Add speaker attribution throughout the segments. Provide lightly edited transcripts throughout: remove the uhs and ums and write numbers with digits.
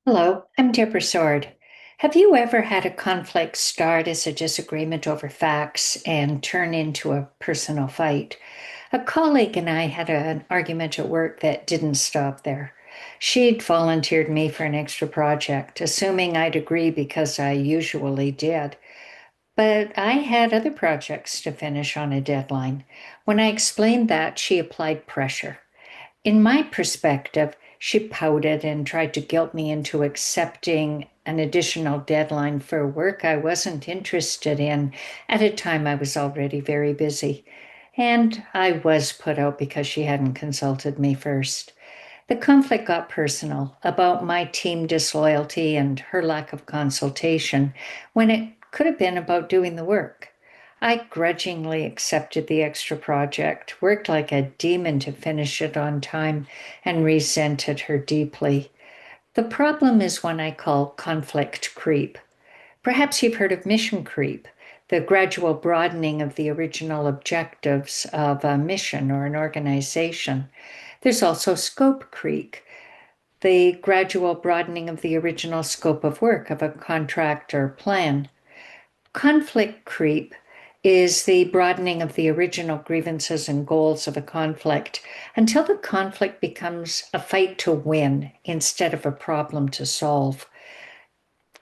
Speaker 1: Hello, I'm Deborah Sword. Have you ever had a conflict start as a disagreement over facts and turn into a personal fight? A colleague and I had an argument at work that didn't stop there. She'd volunteered me for an extra project, assuming I'd agree because I usually did. But I had other projects to finish on a deadline. When I explained that, she applied pressure. In my perspective, she pouted and tried to guilt me into accepting an additional deadline for work I wasn't interested in at a time I was already very busy. And I was put out because she hadn't consulted me first. The conflict got personal about my team disloyalty and her lack of consultation when it could have been about doing the work. I grudgingly accepted the extra project, worked like a demon to finish it on time, and resented her deeply. The problem is one I call conflict creep. Perhaps you've heard of mission creep, the gradual broadening of the original objectives of a mission or an organization. There's also scope creep, the gradual broadening of the original scope of work of a contract or plan. Conflict creep is the broadening of the original grievances and goals of a conflict until the conflict becomes a fight to win instead of a problem to solve.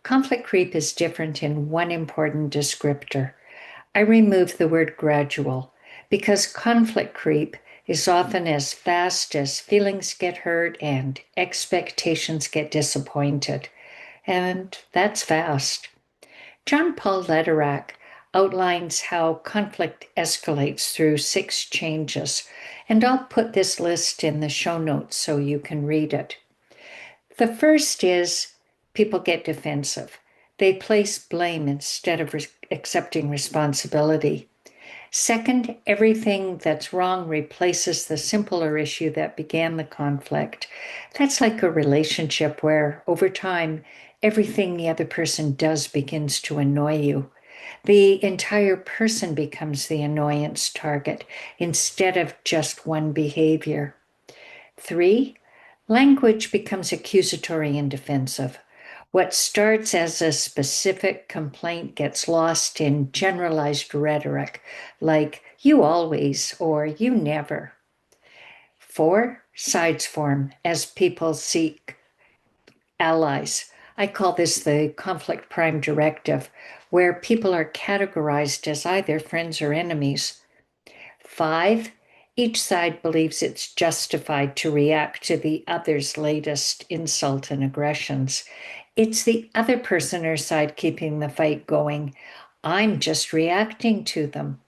Speaker 1: Conflict creep is different in one important descriptor. I remove the word gradual because conflict creep is often as fast as feelings get hurt and expectations get disappointed. And that's fast. John Paul Lederach outlines how conflict escalates through 6 changes, and I'll put this list in the show notes so you can read it. The first is people get defensive. They place blame instead of accepting responsibility. Second, everything that's wrong replaces the simpler issue that began the conflict. That's like a relationship where, over time, everything the other person does begins to annoy you. The entire person becomes the annoyance target instead of just one behavior. Three, language becomes accusatory and defensive. What starts as a specific complaint gets lost in generalized rhetoric like you always or you never. Four, sides form as people seek allies. I call this the conflict prime directive, where people are categorized as either friends or enemies. Five, each side believes it's justified to react to the other's latest insult and aggressions. It's the other person or side keeping the fight going. I'm just reacting to them.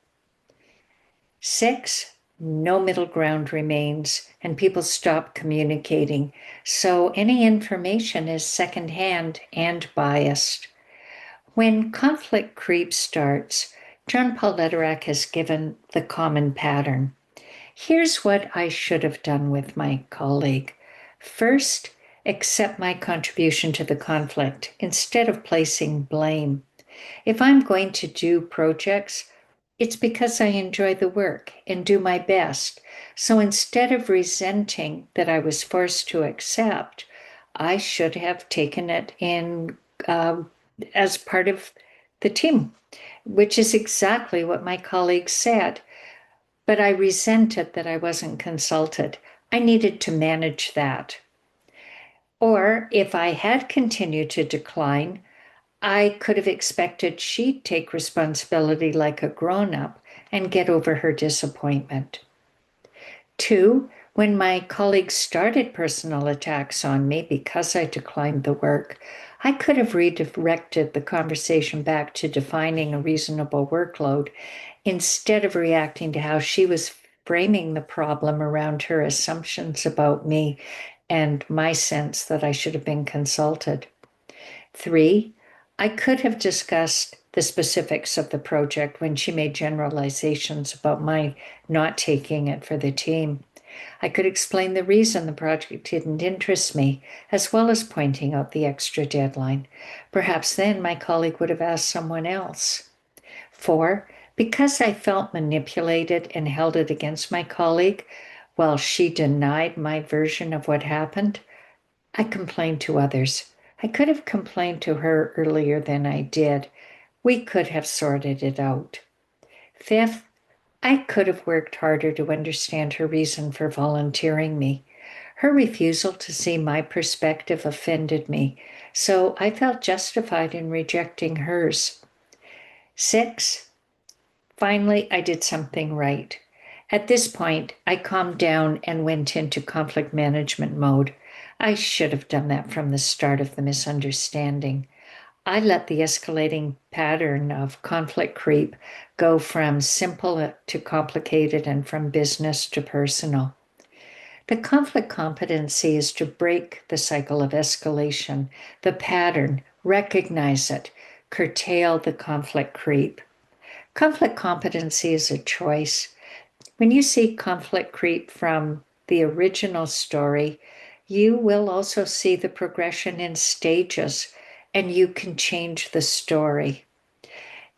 Speaker 1: Six, no middle ground remains, and people stop communicating. So any information is secondhand and biased. When conflict creep starts, John Paul Lederach has given the common pattern. Here's what I should have done with my colleague. First, accept my contribution to the conflict instead of placing blame. If I'm going to do projects, it's because I enjoy the work and do my best. So instead of resenting that I was forced to accept, I should have taken it in as part of the team, which is exactly what my colleagues said. But I resented that I wasn't consulted. I needed to manage that. Or if I had continued to decline, I could have expected she'd take responsibility like a grown up and get over her disappointment. Two, when my colleagues started personal attacks on me because I declined the work, I could have redirected the conversation back to defining a reasonable workload instead of reacting to how she was framing the problem around her assumptions about me and my sense that I should have been consulted. Three, I could have discussed the specifics of the project when she made generalizations about my not taking it for the team. I could explain the reason the project didn't interest me, as well as pointing out the extra deadline. Perhaps then my colleague would have asked someone else. Four, because I felt manipulated and held it against my colleague while she denied my version of what happened, I complained to others. I could have complained to her earlier than I did. We could have sorted it out. Fifth, I could have worked harder to understand her reason for volunteering me. Her refusal to see my perspective offended me, so I felt justified in rejecting hers. Six, finally, I did something right. At this point, I calmed down and went into conflict management mode. I should have done that from the start of the misunderstanding. I let the escalating pattern of conflict creep go from simple to complicated and from business to personal. The conflict competency is to break the cycle of escalation, the pattern, recognize it, curtail the conflict creep. Conflict competency is a choice. When you see conflict creep from the original story, you will also see the progression in stages, and you can change the story.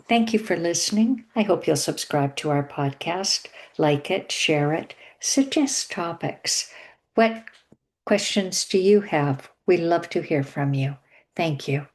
Speaker 1: Thank you for listening. I hope you'll subscribe to our podcast, like it, share it, suggest topics. What questions do you have? We love to hear from you. Thank you.